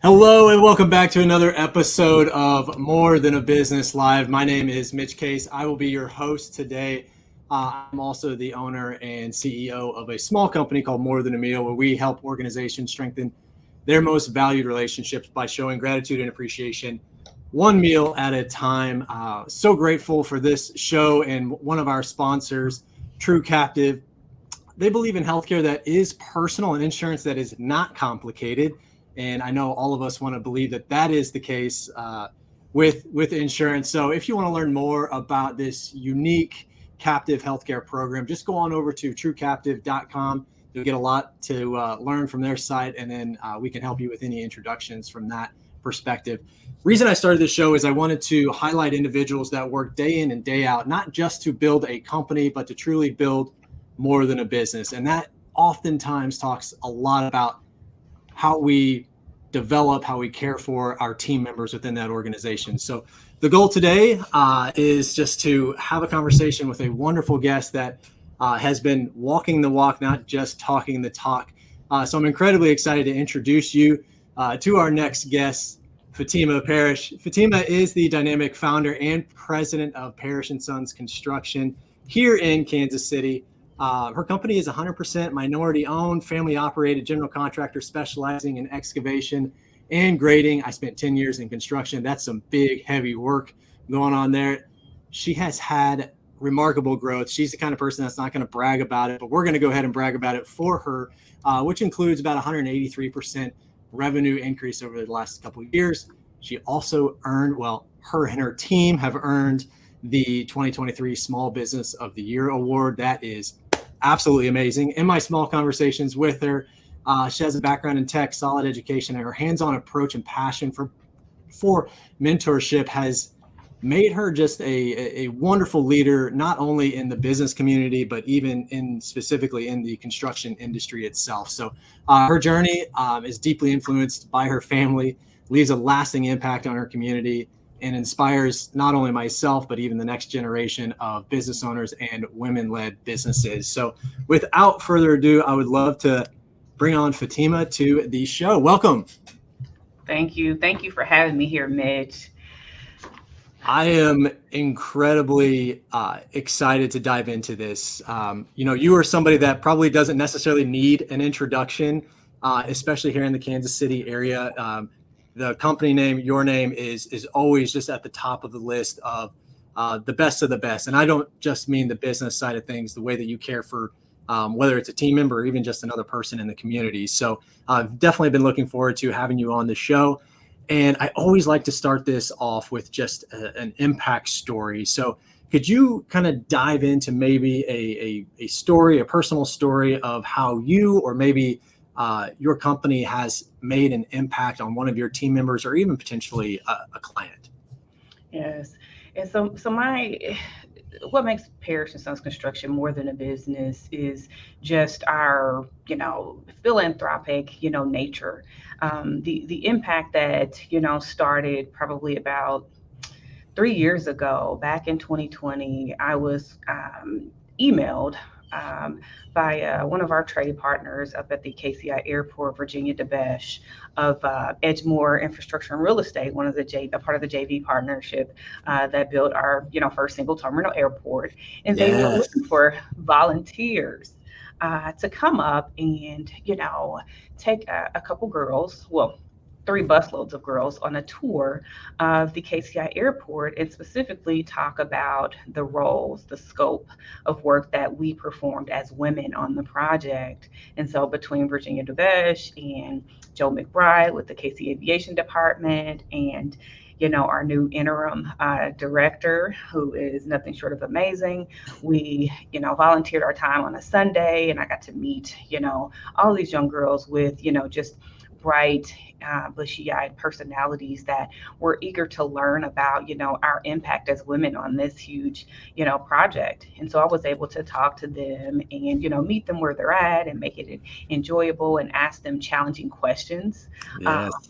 Hello and welcome back to another episode of More Than a Business Live. My name is Mitch Case. I will be your host today. I'm also the owner and CEO of a small company called More Than a Meal, where we help organizations strengthen their most valued relationships by showing gratitude and appreciation one meal at a time. So grateful for this show and one of our sponsors, True Captive. They believe in healthcare that is personal and insurance that is not complicated. And I know all of us want to believe that that is the case with insurance. So if you want to learn more about this unique captive healthcare program, just go on over to truecaptive.com. You'll get a lot to learn from their site, and then we can help you with any introductions from that perspective. Reason I started this show is I wanted to highlight individuals that work day in and day out, not just to build a company, but to truly build more than a business. And that oftentimes talks a lot about how we develop, how we care for our team members within that organization. So the goal today is just to have a conversation with a wonderful guest that has been walking the walk, not just talking the talk. So I'm incredibly excited to introduce you to our next guest, Fahteema Parrish. Fahteema is the dynamic founder and president of Parrish & Sons Construction here in Kansas City. Her company is 100% minority-owned, family-operated general contractor specializing in excavation and grading. I spent 10 years in construction. That's some big, heavy work going on there. She has had remarkable growth. She's the kind of person that's not going to brag about it, but we're going to go ahead and brag about it for her, which includes about 183% revenue increase over the last couple of years. She also earned, her and her team have earned the 2023 Small Business of the Year Award. That is absolutely amazing. In my small conversations with her, she has a background in tech, solid education, and her hands-on approach and passion for mentorship has made her just a wonderful leader, not only in the business community, but even specifically in the construction industry itself. So her journey is deeply influenced by her family, leaves a lasting impact on her community, and inspires not only myself, but even the next generation of business owners and women-led businesses. So without further ado, I would love to bring on Fahteema to the show. Welcome. Thank you. Thank you for having me here, Mitch. I am incredibly excited to dive into this. You are somebody that probably doesn't necessarily need an introduction, especially here in the Kansas City area. The company name, your name is always just at the top of the list of the best of the best. And I don't just mean the business side of things, the way that you care for whether it's a team member or even just another person in the community. So I've definitely been looking forward to having you on the show. And I always like to start this off with just an impact story. So could you kind of dive into maybe a story, a personal story of how you or maybe your company has made an impact on one of your team members or even potentially a client? Yes. And so what makes Parrish & Sons Construction more than a business is just our, philanthropic, nature. The impact that, started probably about 3 years ago, back in 2020, I was emailed by one of our trade partners up at the KCI Airport, Virginia DeBesh of Edgemore Infrastructure and Real Estate, a part of the JV partnership that built our, first single terminal airport. And they were looking for volunteers to come up and, take a couple girls, 3 busloads of girls on a tour of the KCI airport and specifically talk about the roles, the scope of work that we performed as women on the project. And so between Virginia DeBesh and Joe McBride with the KC Aviation Department and our new interim director, who is nothing short of amazing. We, volunteered our time on a Sunday, and I got to meet, all these young girls with, just bright, bushy-eyed personalities that were eager to learn about, our impact as women on this huge, project. And so I was able to talk to them and, meet them where they're at and make it enjoyable and ask them challenging questions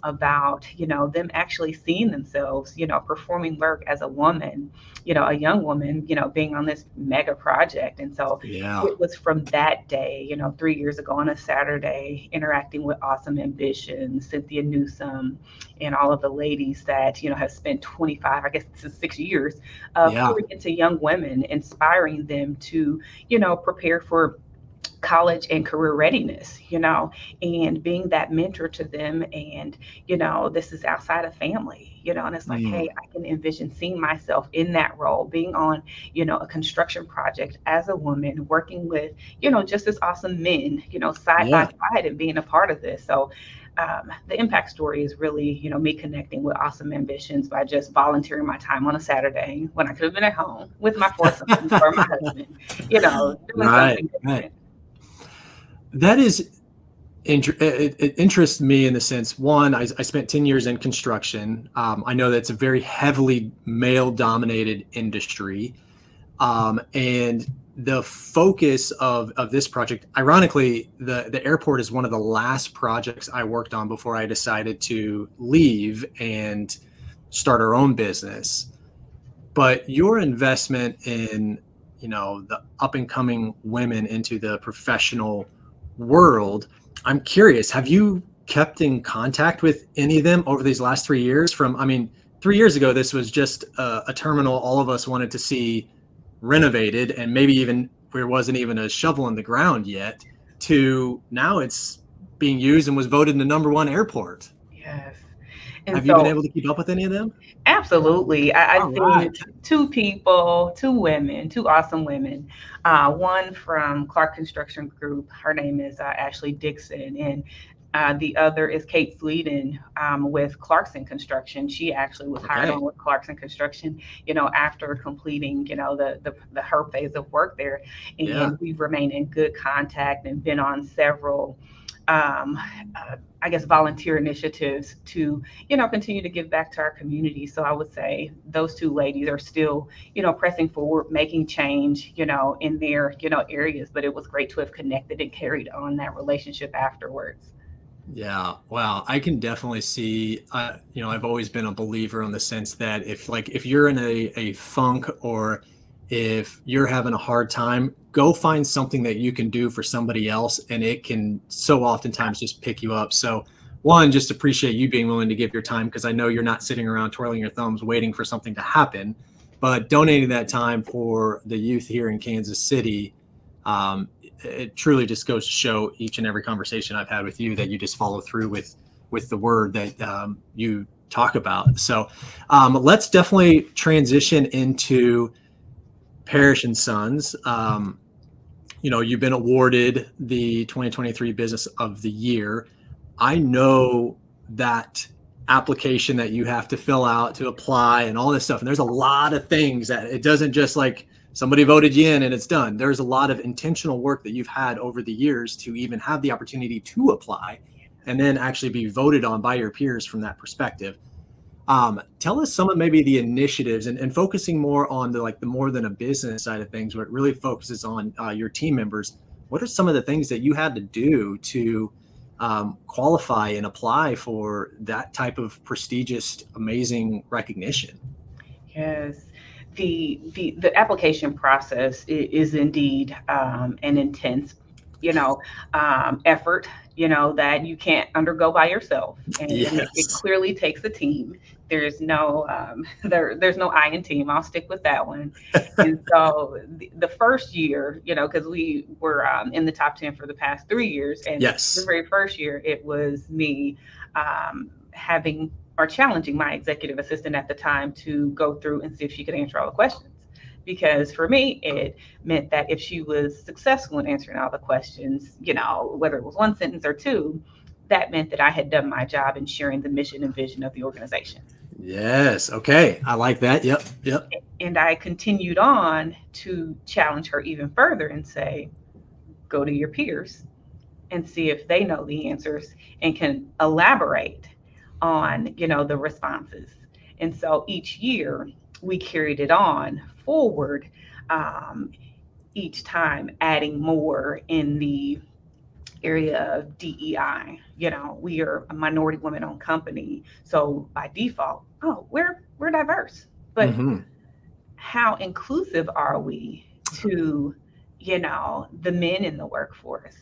about, them actually seeing themselves, performing work as a woman, a young woman, being on this mega project. And so it was from that day, 3 years ago on a Saturday, interacting with awesome, ambitious Ambition, Cynthia Newsom, and all of the ladies that, have spent 25, I guess this is 6 years, Yeah. pouring into young women, inspiring them to, prepare for college and career readiness, and being that mentor to them. And, this is outside of family, and it's like, Mm. hey, I can envision seeing myself in that role, being on, a construction project as a woman, working with, just as awesome men, side by Yeah. side and being a part of this. So, the impact story is really, me connecting with Awesome Ambitions by just volunteering my time on a Saturday when I could have been at home with my four sons or my husband, doing Right. something Right. different. That is it interests me in the sense, one, I spent 10 years in construction. I know that's a very heavily male dominated industry. And the focus of this project, ironically, the airport is one of the last projects I worked on before I decided to leave and start our own business. But your investment in, the up and coming women into the professional world, I'm curious, have you kept in contact with any of them over these last 3 years? I mean, 3 years ago, this was just a terminal all of us wanted to see renovated, and maybe even there wasn't even a shovel in the ground yet, to now it's being used and was voted the #1 airport. Yes. And Have you been so, able to keep up with any of them? absolutely, I've All right. seen two people, two women, two awesome women. One from Clark Construction Group. Her name is Ashley Dixon, and the other is Kate Sleeden with Clarkson Construction. She actually was hired Okay. on with Clarkson Construction, after completing, the her phase of work there, Yeah. and we've remained in good contact and been on several. Um, I guess volunteer initiatives to, continue to give back to our community. So I would say those two ladies are still, pressing forward, making change, in their, areas. But it was great to have connected and carried on that relationship afterwards. Yeah, wow. I can definitely see, I've always been a believer in the sense that if you're in a funk, or if you're having a hard time, go find something that you can do for somebody else, and it can so oftentimes just pick you up. So one, just appreciate you being willing to give your time, because I know you're not sitting around twirling your thumbs waiting for something to happen, but donating that time for the youth here in Kansas City. It truly just goes to show, each and every conversation I've had with you, that you just follow through with the word that you talk about. So let's definitely transition into Parrish and Sons. You've been awarded the 2023 Business of the Year. I know that application that you have to fill out to apply and all this stuff. And there's a lot of things that it doesn't just like somebody voted you in and it's done. There's a lot of intentional work that you've had over the years to even have the opportunity to apply and then actually be voted on by your peers from that perspective. Tell us some of maybe the initiatives, and focusing more on the more than a business side of things, where it really focuses on your team members. What are some of the things that you had to do to qualify and apply for that type of prestigious, amazing recognition? Yes. The application process is indeed an intense, effort, that you can't undergo by yourself, and it Yes. clearly takes a team. There's no there's no I in team. I'll stick with that one. And so the first year, because we were in the top 10 for the past 3 years, and the Yes. very first year it was me having or challenging my executive assistant at the time to go through and see if she could answer all the questions. Because for me, it meant that if she was successful in answering all the questions, whether it was one sentence or two, that meant that I had done my job in sharing the mission and vision of the organization. Yes. Okay. I like that. Yep. Yep. And I continued on to challenge her even further and say, go to your peers and see if they know the answers and can elaborate on, the responses. And so each year we carried it on forward, um, each time adding more in the area of DEI. We are a minority women owned company. So by default, oh, we're diverse. But Mm-hmm. how inclusive are we to, the men in the workforce,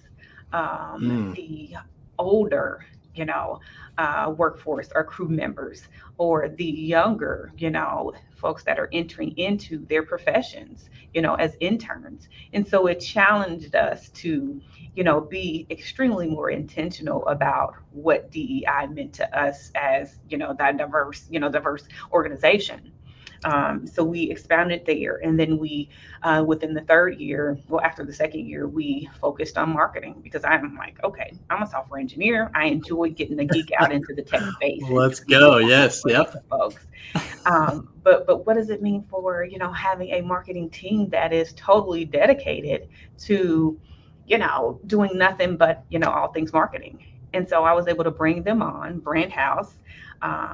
Mm. the older workforce or crew members, or the younger, folks that are entering into their professions, as interns. And so it challenged us to, be extremely more intentional about what DEI meant to us as, that diverse organization. So we expounded there, and then we, within the third year, well, after the second year, we focused on marketing, because I'm like, okay, I'm a software engineer. I enjoy getting the geek out into the tech space and Let's go. Yes. Yep. folks. But what does it mean for having a marketing team that is totally dedicated to doing nothing but all things marketing? And so I was able to bring them on, Brand House.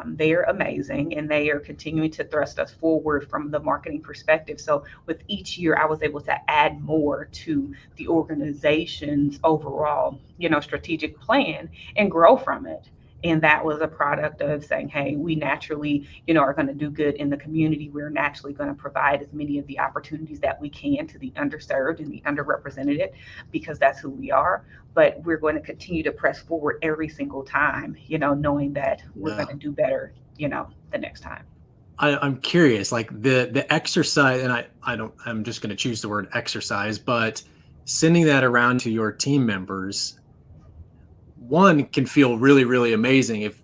They are amazing, and they are continuing to thrust us forward from the marketing perspective. So with each year, I was able to add more to the organization's overall, strategic plan and grow from it. And that was a product of saying, hey, we naturally, are going to do good in the community. We're naturally going to provide as many of the opportunities that we can to the underserved and the underrepresented, because that's who we are. But we're going to continue to press forward every single time, knowing that we're going to do better, the next time. I'm curious, like the exercise, and I'm just going to choose the word exercise, but sending that around to your team members, one can feel really, really amazing if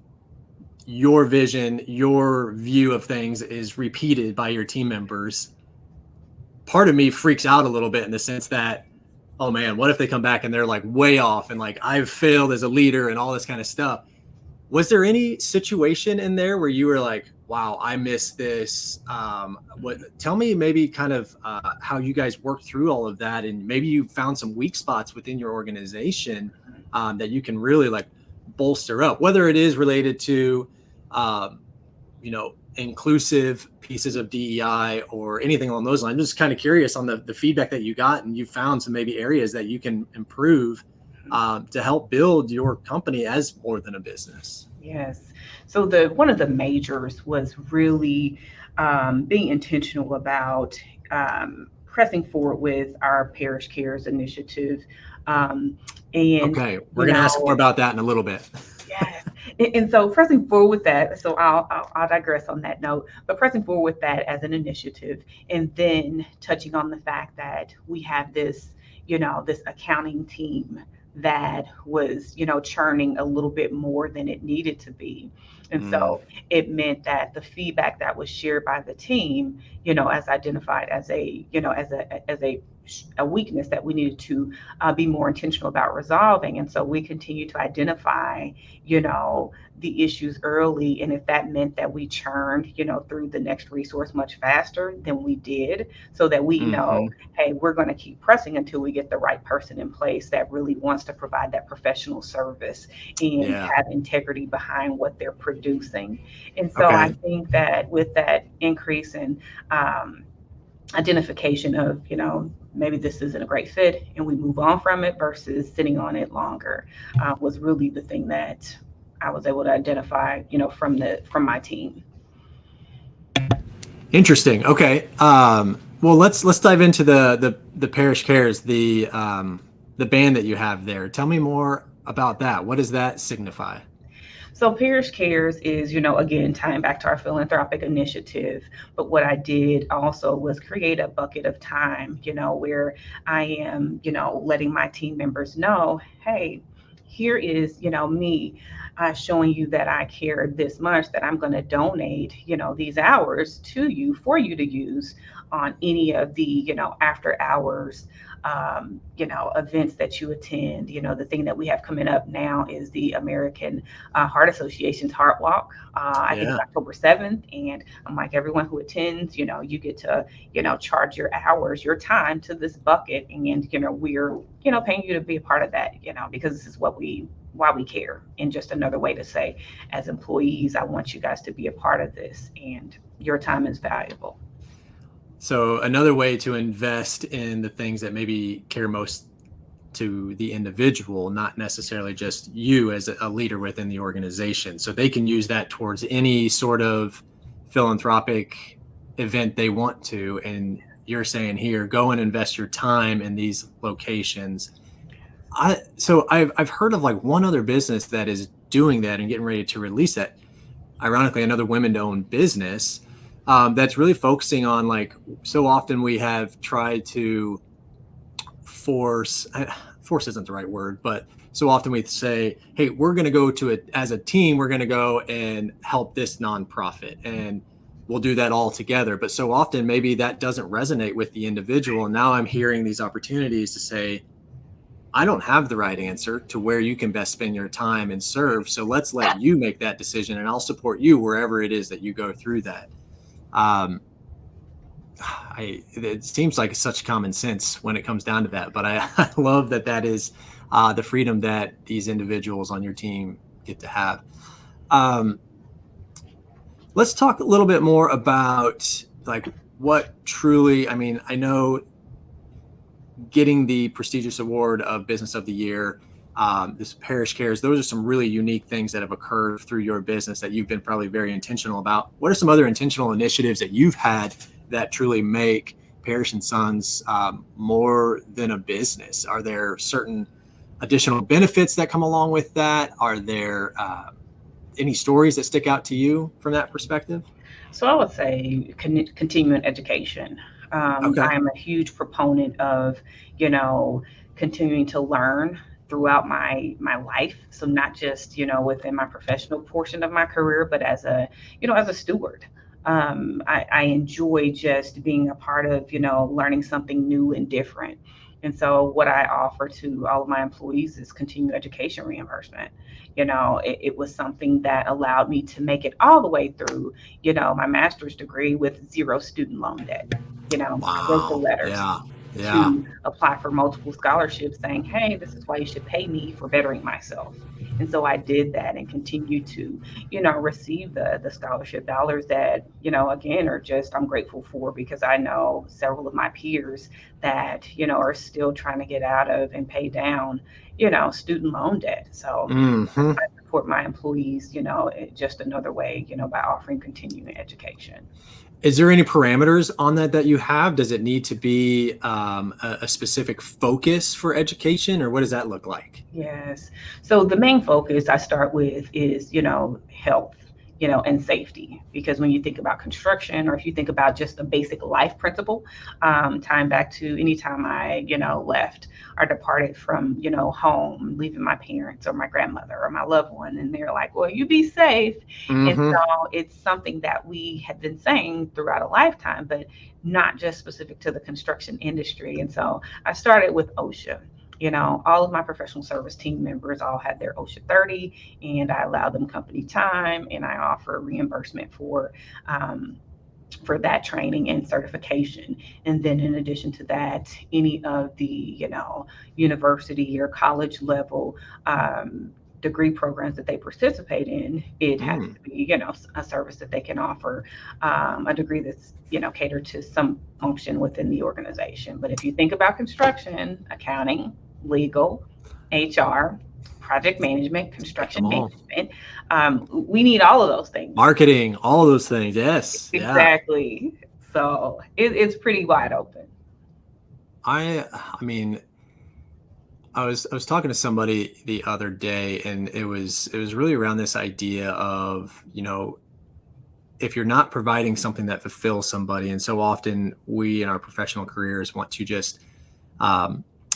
your vision, your view of things is repeated by your team members. Part of me freaks out a little bit in the sense that, oh man, what if they come back and they're like way off and like I've failed as a leader and all this kind of stuff. Was there any situation in there where you were like, wow, I missed this? Tell me maybe kind of how you guys worked through all of that, and maybe you found some weak spots within your organization that you can really like bolster up, whether it is related to, inclusive pieces of DEI or anything along those lines. I'm just kind of curious on the feedback that you got, and you found some maybe areas that you can improve to help build your company as more than a business. Yes. So one of the majors was really being intentional about pressing forward with our Parrish Cares initiative. Okay, we're going to ask more about that in a little bit. Yes. And so pressing forward with that, so I'll digress on that note, but pressing forward with that as an initiative, and then touching on the fact that we have this, this accounting team that was, churning a little bit more than it needed to be. And so it meant that the feedback that was shared by the team, as identified as a weakness that we needed to be more intentional about resolving. And so we continue to identify, the issues early. And if that meant that we churned, through the next resource much faster than we did, so that we know, hey, we're going to keep pressing until we get the right person in place that really wants to provide that professional service and have integrity behind what they're producing. And so I think that with that increase in identification of, maybe this isn't a great fit and we move on from it versus sitting on it longer, was really the thing that I was able to identify, from my team. Interesting. Okay. Well, let's dive into the Parrish Cares, the band that you have there. Tell me more about that. What does that signify? So Parrish Cares is, again, tying back to our philanthropic initiative. But what I did also was create a bucket of time, where I am, letting my team members know, hey, here is, me showing you that I care this much, that I'm going to donate, these hours to you for you to use on any of the, after hours, events that you attend. The thing that we have coming up now is the American Heart Association's Heart Walk. I think it's October 7th. And I'm like, everyone who attends, you get to, charge your hours, your time to this bucket. And, we're, paying you to be a part of that, because this is why we care. And just another way to say, as employees, I want you guys to be a part of this, and your time is valuable. So another way to invest in the things that maybe care most to the individual, not necessarily just you as a leader within the organization. So they can use that towards any sort of philanthropic event they want to. And you're saying here, go and invest your time in these locations. So I've heard of like one other business that is doing that and getting ready to release that, ironically, another women-owned business that's really focusing on, like, so often we have tried to force isn't the right word, but so often we say, hey, we're going to go to it as a team, we're going to go and help this nonprofit and we'll do that all together. But so often maybe that doesn't resonate with the individual. And now I'm hearing these opportunities to say, I don't have the right answer to where you can best spend your time and serve. So let's let you make that decision and I'll support you wherever it is that you go through that. It seems like such common sense when it comes down to that, but I love that is the freedom that these individuals on your team get to have. Let's talk a little bit more about, like, what truly, I mean, I know getting the prestigious award of Business of the Year, this Parrish Cares, those are some really unique things that have occurred through your business that you've been probably very intentional about. What are some other intentional initiatives that you've had that truly make Parrish & Sons more than a business? Are there certain additional benefits that come along with that? Are there any stories that stick out to you from that perspective? So I would say continuing education. Okay. I'm a huge proponent of, continuing to learn throughout my life. So not just, within my professional portion of my career, but as a steward. I enjoy just being a part of, learning something new and different. And so what I offer to all of my employees is continuing education reimbursement. It was something that allowed me to make it all the way through, my master's degree with zero student loan debt. I wrote the Wow. letters to apply for multiple scholarships saying, hey, this is why you should pay me for bettering myself. And so I did that and continue to, receive the scholarship dollars that, again, are just, I'm grateful for, because I know several of my peers that, are still trying to get out of and pay down, student loan debt. So I support my employees, just another way, by offering continuing education. Is there any parameters on that you have? Does it need to be a specific focus for education, or what does that look like? Yes. So the main focus I start with is, health, and safety. Because when you think about construction, or if you think about just a basic life principle, time back to any time I, left or departed from, home, leaving my parents or my grandmother or my loved one, and they're like, well, you be safe. And so it's something that we had been saying throughout a lifetime, but not just specific to the construction industry. And so I started with OSHA. All of my professional service team members all had their OSHA 30, and I allow them company time, and I offer reimbursement for that training and certification. And then in addition to that, any of the, university or college level degree programs that they participate in, it has to be, a service that they can offer, a degree that's, catered to some function within the organization. But if you think about construction, accounting, legal, HR, project management, construction management, we need all of those things. Marketing, all of those things. Yes. Exactly. Yeah. So it's pretty wide open. I mean, I was talking to somebody the other day, and it was really around this idea of, if you're not providing something that fulfills somebody, and so often we in our professional careers want to just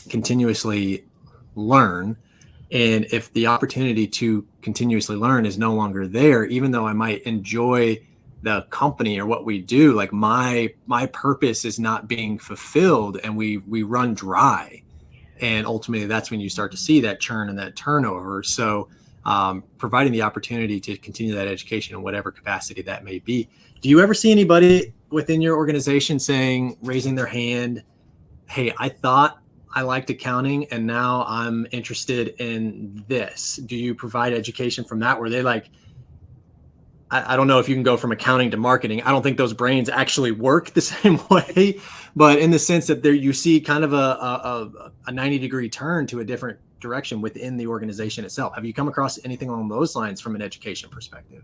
continuously learn. And if the opportunity to continuously learn is no longer there, even though I might enjoy the company or what we do, like my purpose is not being fulfilled, and we run dry. And ultimately that's when you start to see that churn and that turnover. So providing the opportunity to continue that education in whatever capacity that may be. Do you ever see anybody within your organization raising their hand, hey, I thought I liked accounting and now I'm interested in this? Do you provide education from that, where they I don't know if you can go from accounting to marketing. I don't think those brains actually work the same way, but in the sense that you see kind of a 90-degree turn to a different direction within the organization itself. Have you come across anything along those lines from an education perspective?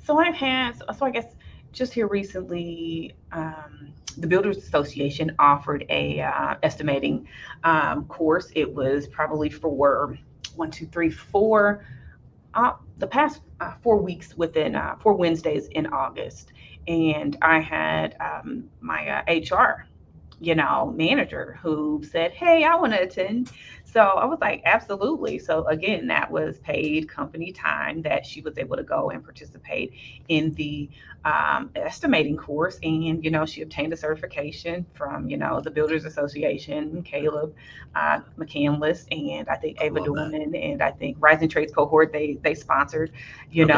So I guess just here recently, the Builders Association offered a estimating course. It was probably for 4 the past 4 weeks within 4 Wednesdays in August, and I had my HR, manager who said, "Hey, I want to attend." So I was like, "Absolutely." So again, that was paid company time that she was able to go and participate in the estimating course. And, she obtained a certification from, the Builders Association, Caleb McCandless, and I think I Ava love that. Dorman, and I think Rising Trades Cohort, they sponsored, Okay.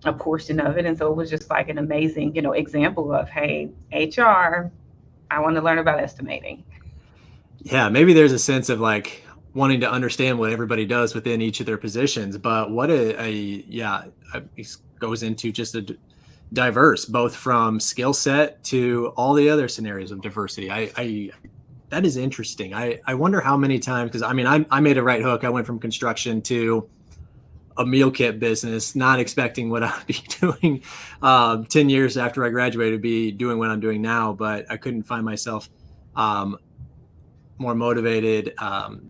a portion of it. And so it was just like an amazing, example of, hey, HR, I want to learn about estimating. Yeah, maybe there's a sense of like wanting to understand what everybody does within each of their positions, but what it goes into just a diverse, both from skill set to all the other scenarios of diversity. I that is interesting. I wonder how many times, because I mean, I made a right hook. I went from construction to a meal kit business, not expecting what I'd be doing 10 years after I graduated, be doing what I'm doing now, but I couldn't find myself um, more motivated,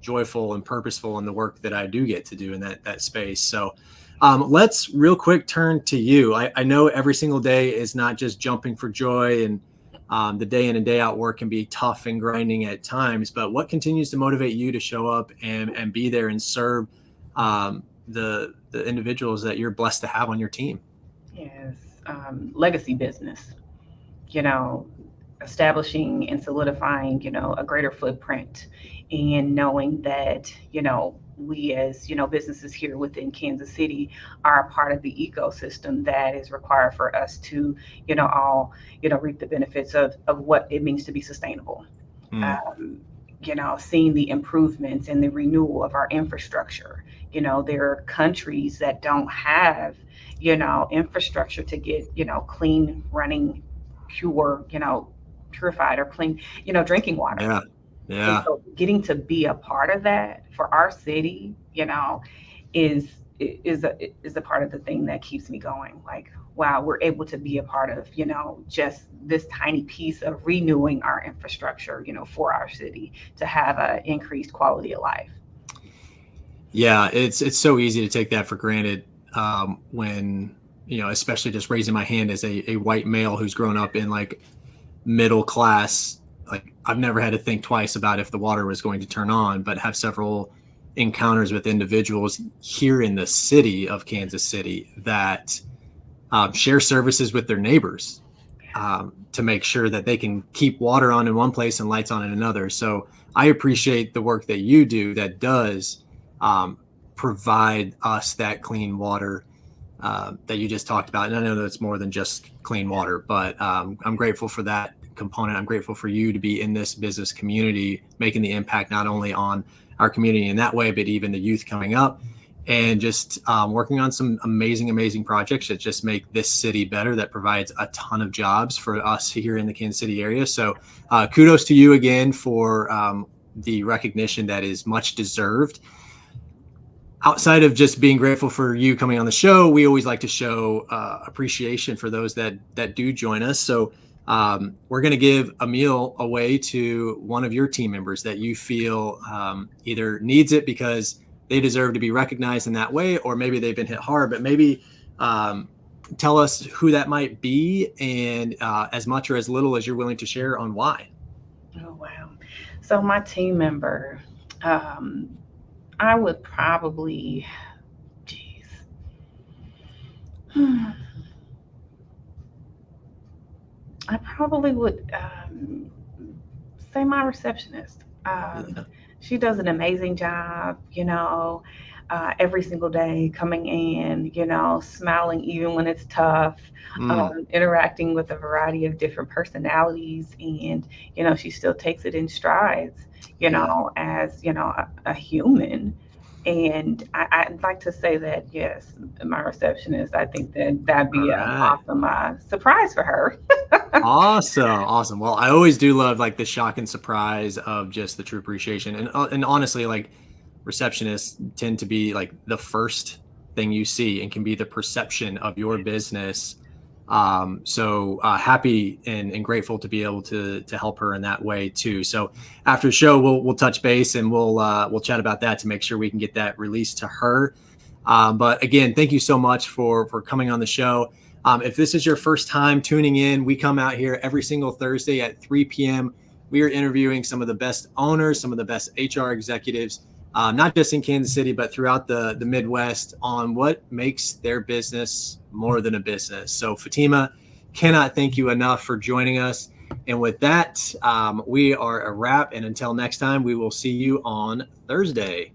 joyful, and purposeful in the work that I do get to do in that space. So let's real quick turn to you. I know every single day is not just jumping for joy, and the day in and day out work can be tough and grinding at times, but what continues to motivate you to show up and be there and serve the individuals that you're blessed to have on your team? Yes, legacy business, you know, establishing and solidifying, a greater footprint, and knowing that, we as, businesses here within Kansas City are a part of the ecosystem that is required for us to, all, reap the benefits of what it means to be sustainable. Mm, Um, seeing the improvements and the renewal of our infrastructure. There are countries that don't have, infrastructure to get, clean running, pure, purified or clean, drinking water. yeah, And yeah. so getting to be a part of that for our city, is is a part of the thing that keeps me going. Like, wow, we're able to be a part of, just this tiny piece of renewing our infrastructure, for our city to have a increased quality of life. Yeah, it's so easy to take that for granted when especially just raising my hand as a white male who's grown up in like middle class. Like I've never had to think twice about if the water was going to turn on, but have several encounters with individuals here in the city of Kansas City that share services with their neighbors to make sure that they can keep water on in one place and lights on in another. So I appreciate the work that you do that does um, provide us that clean water that you just talked about. And I know that it's more than just clean water, but I'm grateful for that component. I'm grateful for you to be in this business community, making the impact not only on our community in that way, but even the youth coming up, and just working on some amazing projects that just make this city better, that provides a ton of jobs for us here in the Kansas City area. So kudos to you again for the recognition that is much deserved. Outside of just being grateful for you coming on the show, we always like to show appreciation for those that do join us. So we're going to give a meal away to one of your team members that you feel either needs it because they deserve to be recognized in that way, or maybe they've been hit hard, but maybe tell us who that might be, and as much or as little as you're willing to share on why. Oh, wow. So my team member, um, I would probably, geez, I probably would say my receptionist. Yeah. She does an amazing job, every single day coming in, smiling even when it's tough, Mm, interacting with a variety of different personalities. And, she still takes it in strides, yeah. as, a human. And I'd like to say that, yes, my receptionist, I think that that'd All be an right. awesome surprise for her. Awesome. Well, I always do love like the shock and surprise of just the true appreciation, and honestly, like receptionists tend to be like the first thing you see and can be the perception of your business. So happy and grateful to be able to help her in that way too. So after the show, we'll touch base and we'll chat about that to make sure we can get that released to her. But again, thank you so much for coming on the show. If this is your first time tuning in, we come out here every single Thursday at 3 p.m. We are interviewing some of the best owners, some of the best HR executives, not just in Kansas City, but throughout the Midwest, on what makes their business more than a business. So Fahteema, cannot thank you enough for joining us. And with that, we are a wrap. And until next time, we will see you on Thursday.